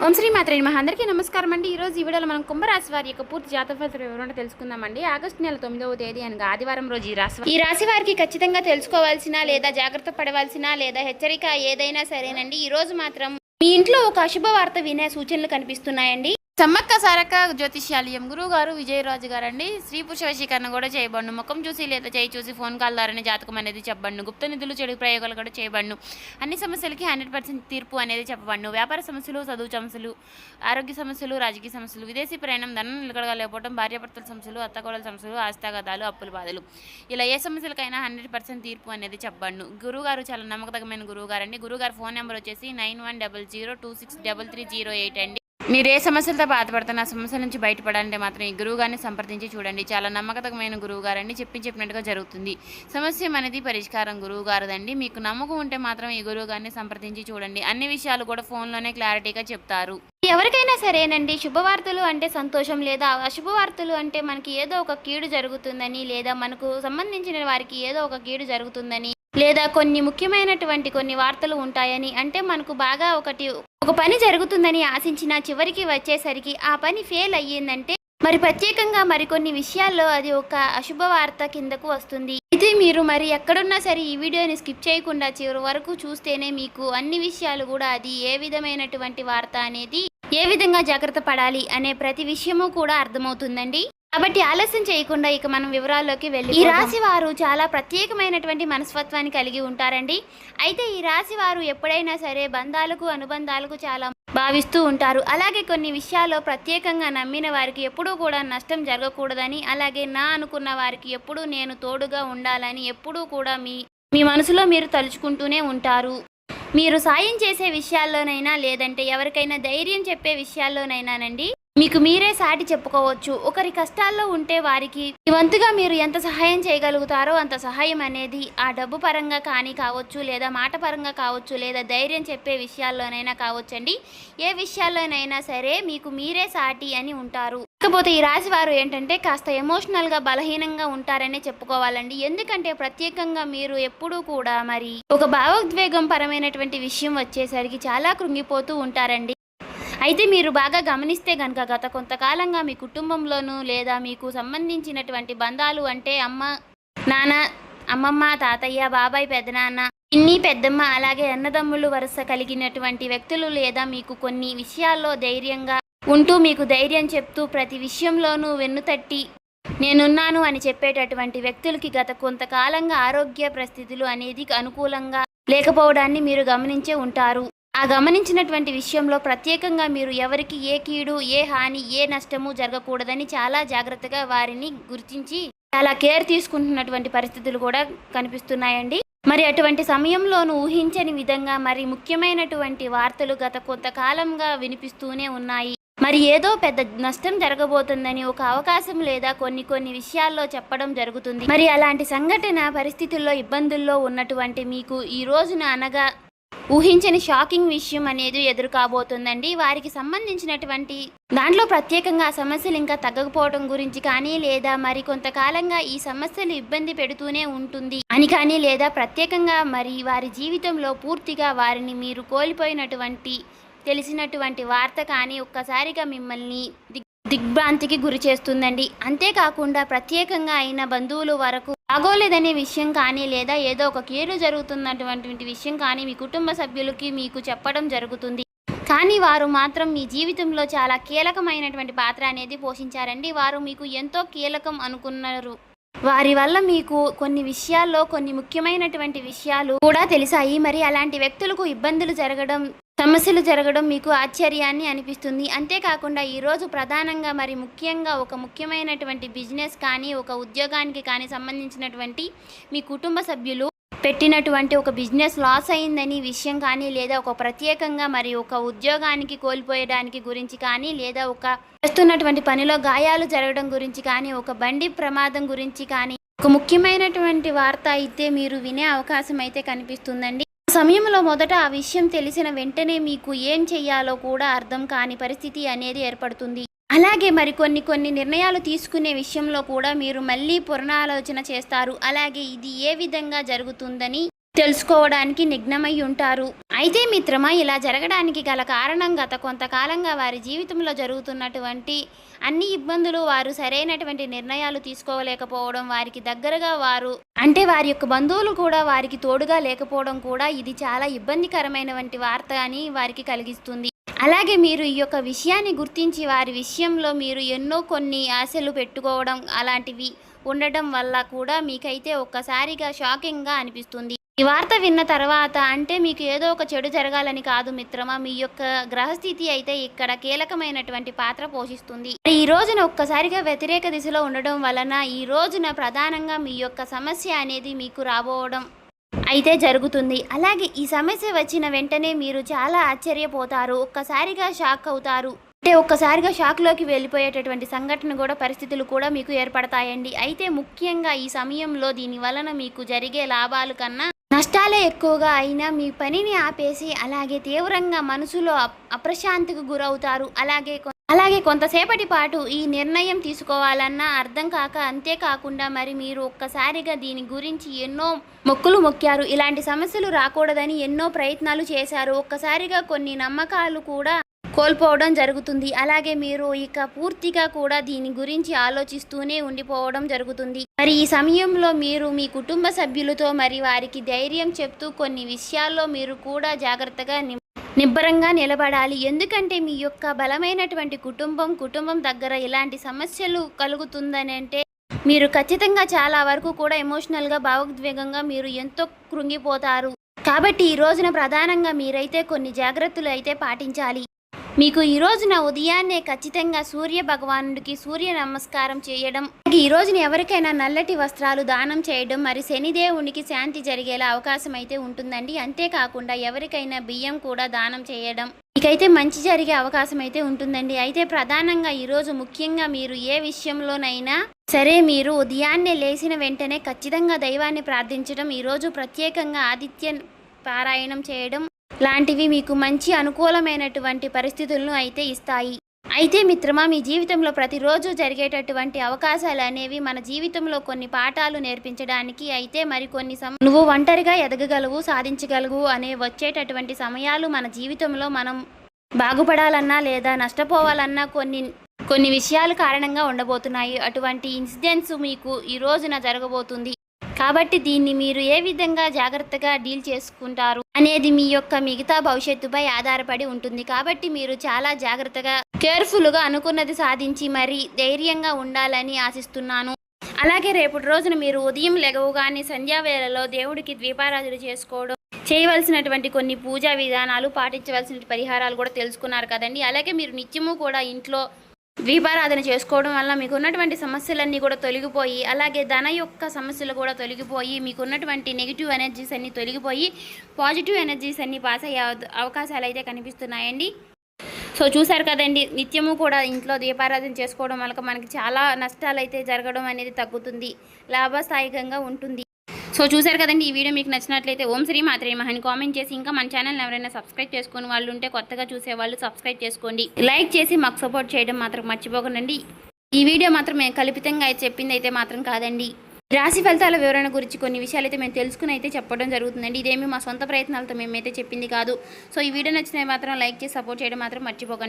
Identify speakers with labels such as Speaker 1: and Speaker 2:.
Speaker 1: ఓం శ్రీ మాత్రే నమః. అందరికీ నమస్కారం అండి. ఈరోజు ఈ వీడియోలో మనం కుంభరాశి వారి యొక్క పూర్తి జాతక ఫలితాలు వివరంగా తెలుసుకుందామండి. ఆగస్టు నెల 9వ తేదీ అనగా ఆదివారం రోజు ఈ రాశి వారికి ఖచ్చితంగా తెలుసుకోవాల్సిన లేదా జాగ్రత్త పడవలసిన లేదా హెచ్చరిక ఏదైనా సరేనండి. ఈ రోజు మాత్రం మీ ఇంట్లో ఒక అశుభ వార్త వినే సూచనలు కనిపిస్తున్నాయండి. సమ్మక్క సారక్క జ్యోతిష్యాలయం గురువు గారు విజయరాజు గారు అండి. స్త్రీ పురుష వశీకరణ కూడా చేయబడును. ముఖం చూసి లేదా చేయి చూసి ఫోన్ కాల్ ద్వారానే జాతకం అనేది చెప్పబడును. గుప్త నిధులు చెడు ప్రయోగాలు కూడా చేయబడును. అన్ని సమస్యలకి 100% తీర్పు అనేది చెప్పబడును. వ్యాపార సమస్యలు, చదువు సమస్యలు, ఆరోగ్య సమస్యలు, రాజకీయ సమస్యలు, విదేశీ ప్రయాణం, ధనం నిలకడలేకపోవడం, భార్యాభర్తల సమస్యలు, అత్తకోడల సమస్యలు, ఆస్తిగాదాలు, అప్పుల బాధలు, ఇలా ఏ సమస్యలకైనా 100% తీర్పు అనేది చెప్పబడును. గురువుగారు చాలా నమ్మకతగమైన గురువు గారు అండి. గురువుగారు ఫోన్ నెంబర్ వచ్చేసి 9100263308 అండి. మీరు ఏ సమస్యలతో బాధపడుతున్న ఆ సమస్యల నుంచి బయటపడాలంటే మాత్రం ఈ గురువు గారిని సంప్రదించి చూడండి. చాలా నమ్మకతమైన గురువు గారండి. చెప్పినట్టుగా జరుగుతుంది. సమస్య అనేది పరిష్కారం గురువు గారుదండి. మీకు నమ్మకం ఉంటే మాత్రం ఈ గురువు గారిని సంప్రదించి చూడండి. అన్ని విషయాలు కూడా ఫోన్లోనే క్లారిటీగా చెప్తారు. ఎవరికైనా సరేనండి, శుభవార్తలు అంటే సంతోషం లేదా అశుభవార్తలు అంటే మనకి ఏదో ఒక కీడు జరుగుతుందని లేదా మనకు సంబంధించిన వారికి ఏదో ఒక కీడు జరుగుతుందని లేదా కొన్ని ముఖ్యమైనటువంటి కొన్ని వార్తలు ఉంటాయని అంటే మనకు బాగా ఒక పని జరుగుతుందని ఆశించిన చివరికి వచ్చేసరికి ఆ పని ఫెయిల్ అయ్యిందంటే మరి ప్రత్యేకంగా మరికొన్ని విషయాల్లో అది ఒక అశుభ వార్త కిందకు వస్తుంది. అయితే మీరు మరి ఎక్కడున్నా సరే ఈ వీడియోని స్కిప్ చేయకుండా చివరి వరకు చూస్తేనే మీకు అన్ని విషయాలు కూడా అది ఏ విధమైనటువంటి వార్త అనేది ఏ విధంగా జాగ్రత్త పడాలి అనే ప్రతి విషయము కూడా అర్థమవుతుందండి. కాబట్టి ఆలస్యం చేయకుండా ఇక మనం వివరాల్లోకి వెళ్ళి ఈ రాశి వారు చాలా ప్రత్యేకమైనటువంటి మనస్తత్వాన్ని కలిగి ఉంటారండి. అయితే ఈ రాశి వారు ఎప్పుడైనా సరే బంధాలకు అనుబంధాలకు చాలా భావిస్తూ ఉంటారు. అలాగే కొన్ని విషయాల్లో ప్రత్యేకంగా నమ్మిన వారికి ఎప్పుడూ కూడా నష్టం జరగకూడదని, అలాగే నా అనుకున్న వారికి ఎప్పుడూ నేను తోడుగా ఉండాలని ఎప్పుడూ కూడా మీ మనసులో మీరు తలుచుకుంటూనే ఉంటారు. మీరు సాయం చేసే విషయాల్లోనైనా లేదంటే ఎవరికైనా ధైర్యం చెప్పే విషయాల్లోనైనానండి మీకు మీరే సాటి చెప్పుకోవచ్చు. ఒకరి కష్టాల్లో ఉంటే వారికి వంతుగా మీరు ఎంత సహాయం చేయగలుగుతారో అంత సహాయం అనేది ఆ డబ్బు పరంగా కానీ కావచ్చు, లేదా మాట పరంగా కావచ్చు, లేదా ధైర్యం చెప్పే విషయాల్లోనైనా కావచ్చండి. ఏ విషయాల్లోనైనా సరే మీకు మీరే సాటి అని ఉంటారు. కాకపోతే ఈ రాశి వారు ఏంటంటే కాస్త ఎమోషనల్గా బలహీనంగా ఉంటారనే చెప్పుకోవాలండి. ఎందుకంటే ప్రత్యేకంగా మీరు ఎప్పుడూ కూడా మరి ఒక భావోద్వేగం పరమైనటువంటి విషయం వచ్చేసరికి చాలా కృంగిపోతూ ఉంటారండి. అయితే మీరు బాగా గమనిస్తే కనుక గత కొంతకాలంగా మీ కుటుంబంలోనూ లేదా మీకు సంబంధించినటువంటి బంధాలు అంటే అమ్మ, నాన్న, అమ్మమ్మ, తాతయ్య, బాబాయ్, పెదనాన్న, పిన్ని, పెద్దమ్మ, అలాగే అన్నదమ్ములు వరుస కలిగినటువంటి వ్యక్తులు లేదా మీకు కొన్ని విషయాల్లో ధైర్యంగా ఉంటూ మీకు ధైర్యం చెప్తూ ప్రతి విషయంలోనూ వెన్నుతట్టి నేనున్నాను అని చెప్పేటటువంటి వ్యక్తులకి గత కొంతకాలంగా ఆరోగ్య పరిస్థితులు అనేది అనుకూలంగా లేకపోవడాన్ని మీరు గమనించే ఉంటారు. ఆ గమనించినటువంటి విషయంలో ప్రత్యేకంగా మీరు ఎవరికి ఏ కీడు, ఏ హాని, ఏ నష్టము జరగకూడదని చాలా జాగ్రత్తగా వారిని గుర్తించి చాలా కేర్ తీసుకుంటున్నటువంటి పరిస్థితులు కూడా కనిపిస్తున్నాయండి. మరి అటువంటి సమయంలోనూ ఊహించని విధంగా మరి ముఖ్యమైనటువంటి వార్తలు గత కొంతకాలంగా వినిపిస్తూనే ఉన్నాయి. మరి ఏదో పెద్ద నష్టం జరగబోతుందని ఒక అవకాశం లేదా కొన్ని విషయాల్లో చెప్పడం జరుగుతుంది. మరి అలాంటి సంఘటన పరిస్థితుల్లో ఇబ్బందుల్లో ఉన్నటువంటి మీకు ఈ రోజున అనగా ఊహించని షాకింగ్ విషయం అనేది ఎదురు కాబోతుందండి. వారికి సంబంధించినటువంటి దాంట్లో ప్రత్యేకంగా సమస్యలు ఇంకా తగ్గకపోవడం గురించి కానీ లేదా మరి కొంతకాలంగా ఈ సమస్యలు ఇబ్బంది పెడుతూనే ఉంటుంది అని కానీ లేదా ప్రత్యేకంగా మరి వారి జీవితంలో పూర్తిగా వారిని మీరు కోల్పోయినటువంటి తెలిసినటువంటి వార్త కానీ ఒక్కసారిగా మిమ్మల్ని దిగ్భ్రాంతికి గురి చేస్తుందండి. అంతేకాకుండా ప్రత్యేకంగా అయిన బంధువులు వరకు బాగోలేదనే విషయం కానీ లేదా ఏదో ఒక కీడు జరుగుతున్నటువంటి విషయం కానీ మీ కుటుంబ సభ్యులకి మీకు చెప్పడం జరుగుతుంది. కానీ వారు మాత్రం మీ జీవితంలో చాలా కీలకమైనటువంటి పాత్ర అనేది పోషించారండి. వారు మీకు ఎంతో కీలకం అనుకున్నారు. వారి వల్ల మీకు కొన్ని విషయాల్లో కొన్ని ముఖ్యమైనటువంటి విషయాలు కూడా తెలిసాయి. మరి అలాంటి వ్యక్తులకు ఇబ్బందులు జరగడం, సమస్యలు జరగడం మీకు ఆశ్చర్యాన్ని అనిపిస్తుంది. అంతేకాకుండా ఈరోజు ప్రధానంగా మరి ముఖ్యంగా ఒక ముఖ్యమైనటువంటి బిజినెస్ కానీ ఒక ఉద్యోగానికి కానీ సంబంధించినటువంటి మీ కుటుంబ సభ్యులు పెట్టినటువంటి ఒక బిజినెస్ లాస్ అయిందని విషయం కానీ లేదా ఒక ప్రత్యేకంగా మరి ఒక ఉద్యోగానికి కోల్పోయడానికి గురించి కానీ లేదా ఒక చేస్తున్నటువంటి పనిలో గాయాలు జరగడం గురించి కానీ ఒక బండి ప్రమాదం గురించి కానీ ఒక ముఖ్యమైనటువంటి వార్త అయితే మీరు వినే అవకాశం అయితే కనిపిస్తుందండి. సమయంలో మొదట ఆ విషయం తెలిసిన వెంటనే మీకు ఏం చెయ్యాలో కూడా అర్థం కాని పరిస్థితి అనేది ఏర్పడుతుంది. అలాగే మరి కొన్ని నిర్ణయాలు తీసుకునే విషయంలో కూడా మీరు మళ్ళీ పునరాలోచన చేస్తారు. అలాగే ఇది ఏ విధంగా జరుగుతుందని
Speaker 2: తెలుసుకోవడానికి నిఘ్నమై ఉంటారు. అయితే మిత్రమా, ఇలా జరగడానికి గల కారణం గత కొంతకాలంగా వారి జీవితంలో జరుగుతున్నటువంటి అన్ని ఇబ్బందులు, వారు సరైనటువంటి నిర్ణయాలు తీసుకోలేకపోవడం, వారికి దగ్గరగా వారు అంటే వారి యొక్క బంధువులు కూడా వారికి తోడుగా లేకపోవడం కూడా ఇది చాలా ఇబ్బందికరమైనటువంటి వార్త అని వారికి కలిగిస్తుంది. అలాగే మీరు ఈ యొక్క విషయాన్ని గుర్తించి వారి విషయంలో మీరు ఎన్నో కొన్ని ఆశలు పెట్టుకోవడం అలాంటివి ఉండటం వల్ల కూడా మీకైతే ఒక్కసారిగా షాకింగ్గా అనిపిస్తుంది. ఈ వార్త విన్న తర్వాత అంటే మీకు ఏదో ఒక చెడు జరగాలని కాదు మిత్రమా, మీ యొక్క గ్రహస్థితి అయితే ఇక్కడ కీలకమైనటువంటి పాత్ర పోషిస్తుంది. ఈ రోజున ఒక్కసారిగా వ్యతిరేక దిశలో ఉండడం వలన ఈ రోజున ప్రధానంగా మీ యొక్క సమస్య అనేది మీకు రాబోవడం అయితే జరుగుతుంది. అలాగే ఈ సమస్య వచ్చిన వెంటనే మీరు చాలా ఆశ్చర్యపోతారు, ఒక్కసారిగా షాక్ అవుతారు. అంటే ఒక్కసారిగా షాక్లోకి వెళ్ళిపోయేటటువంటి సంఘటన కూడా పరిస్థితులు కూడా మీకు ఏర్పడతాయండి. అయితే ముఖ్యంగా ఈ సమయంలో దీని వలన మీకు జరిగే లాభాల కన్నా నష్టాలే ఎక్కువగా అయినా మీ పనిని ఆపేసి అలాగే తీవ్రంగా మనసులో అప్రశాంతికి గురవుతారు. అలాగే కొంతసేపటి పాటు ఈ నిర్ణయం తీసుకోవాలన్నా అర్థం కాక, అంతేకాకుండా మరి మీరు ఒక్కసారిగా దీని గురించి ఎన్నో మొక్కులు మొక్కారు, ఇలాంటి సమస్యలు రాకూడదని ఎన్నో ప్రయత్నాలు చేశారు. ఒక్కసారిగా కొన్ని నమ్మకాలు కూడా కోల్పోవడం జరుగుతుంది. అలాగే మీరు ఇక పూర్తిగా కూడా దీని గురించి ఆలోచిస్తూనే ఉండిపోవడం జరుగుతుంది. మరి ఈ సమయంలో మీరు మీ కుటుంబ సభ్యులతో మరి వారికి ధైర్యం చెప్తూ కొన్ని విషయాల్లో మీరు కూడా జాగ్రత్తగా నిబ్బరంగా నిలబడాలి. ఎందుకంటే మీ యొక్క బలమైనటువంటి కుటుంబం దగ్గర ఇలాంటి సమస్యలు కలుగుతుందని అంటే మీరు ఖచ్చితంగా చాలా వరకు కూడా ఎమోషనల్గా భావోద్వేగంగా మీరు ఎంతో కృంగిపోతారు. కాబట్టి ఈ రోజున ప్రధానంగా మీరైతే కొన్ని జాగ్రత్తలు అయితే పాటించాలి. మీకు ఈ రోజున ఉదయాన్నే ఖచ్చితంగా సూర్య భగవానుడికి సూర్య నమస్కారం చేయడం, ఈ రోజున ఎవరికైనా నల్లటి వస్త్రాలు దానం చేయడం, మరి శనిదేవునికి శాంతి జరిగేలా అవకాశం అయితే ఉంటుందండి. అంతేకాకుండా ఎవరికైనా బియ్యం కూడా దానం చేయడం మీకైతే మంచి జరిగే అవకాశం అయితే ఉంటుందండి. అయితే ప్రధానంగా ఈరోజు ముఖ్యంగా మీరు ఏ విషయంలోనైనా సరే మీరు ఉదయాన్నే లేచిన వెంటనే ఖచ్చితంగా దైవాన్ని ప్రార్థించడం, ఈరోజు ప్రత్యేకంగా ఆదిత్య పారాయణం చేయడం లాంటివి మీకు మంచి అనుకూలమైనటువంటి పరిస్థితులను అయితే ఇస్తాయి. అయితే మిత్రమా, మీ జీవితంలో ప్రతిరోజు జరిగేటటువంటి అవకాశాలు అనేవి మన జీవితంలో కొన్ని పాఠాలు నేర్పించడానికి అయితే మరికొన్ని నువ్వు ఒంటరిగా ఎదగగలవు, సాధించగలవు అనే వచ్చేటటువంటి సమయాలు మన జీవితంలో మనం బాగుపడాలన్నా లేదా నష్టపోవాలన్నా కొన్ని విషయాల కారణంగా ఉండబోతున్నాయి. అటువంటి ఇన్సిడెంట్స్ మీకు ఈ రోజున జరగబోతుంది. కాబట్టి దీన్ని మీరు ఏ విధంగా జాగ్రత్తగా డీల్ చేసుకుంటారు అనేది మీ యొక్క మిగతా భవిష్యత్తుపై ఆధారపడి ఉంటుంది. కాబట్టి మీరు చాలా జాగ్రత్తగా కేర్ఫుల్గా అనుకున్నది సాధించి మరి ధైర్యంగా ఉండాలని ఆశిస్తున్నాను. అలాగే రేపటి రోజున మీరు ఉదయం లెగవగానే సంధ్యావేళలో దేవుడికి దీపారాధన చేసుకోవడం, చేయవలసినటువంటి కొన్ని పూజా విధానాలు, పాటించవలసిన పరిహారాలు కూడా తెలుసుకున్నారు కదండి. అలాగే మీరు నిత్యము కూడా ఇంట్లో దీపారాధన చేసుకోవడం వల్ల మీకు ఉన్నటువంటి సమస్యలన్నీ కూడా తొలగిపోయి, అలాగే ధన యొక్క సమస్యలు కూడా తొలగిపోయి, మీకు ఉన్నటువంటి నెగిటివ్ ఎనర్జీస్ అన్నీ తొలగిపోయి పాజిటివ్ ఎనర్జీస్ అన్నీ పాస్ అయ్యే అవకాశాలు అయితే కనిపిస్తున్నాయండి. సో చూసారు కదండి, నిత్యము కూడా ఇంట్లో దీపారాధన చేసుకోవడం వల్ల మనకి చాలా నష్టాలు అయితే జరగడం అనేది తగ్గుతుంది, లాభస్థాయికంగా ఉంటుంది. సో చూసారు కదండి, ఈ వీడియో మీకు నచ్చినట్లయితే ఓం శ్రీ మాత్రే నమః అని కామెంట్ చేసి, ఇంకా మన ఛానల్ని ఎవరైనా సబ్స్క్రైబ్ చేసుకుని వాళ్ళు ఉంటే కొత్తగా చూసేవాళ్ళు సబ్స్క్రైబ్ చేసుకోండి, లైక్ చేసి మాకు సపోర్ట్ చేయడం మాత్రం మర్చిపోకండి. ఈ వీడియో మాత్రం మేము కల్పితంగా అయితే చెప్పింది అయితే మాత్రం కాదండి. రాశి ఫలితాల వివరణ గురించి కొన్ని విషయాలు అయితే మేము తెలుసుకుని అయితే చెప్పడం జరుగుతుందండి. ఇదేమి మా సొంత ప్రయత్నాలతో మేమైతే చెప్పింది కాదు. సో ఈ వీడియో నచ్చినవి మాత్రం లైక్ చేసి సపోర్ట్ చేయడం మాత్రం మర్చిపోకండి.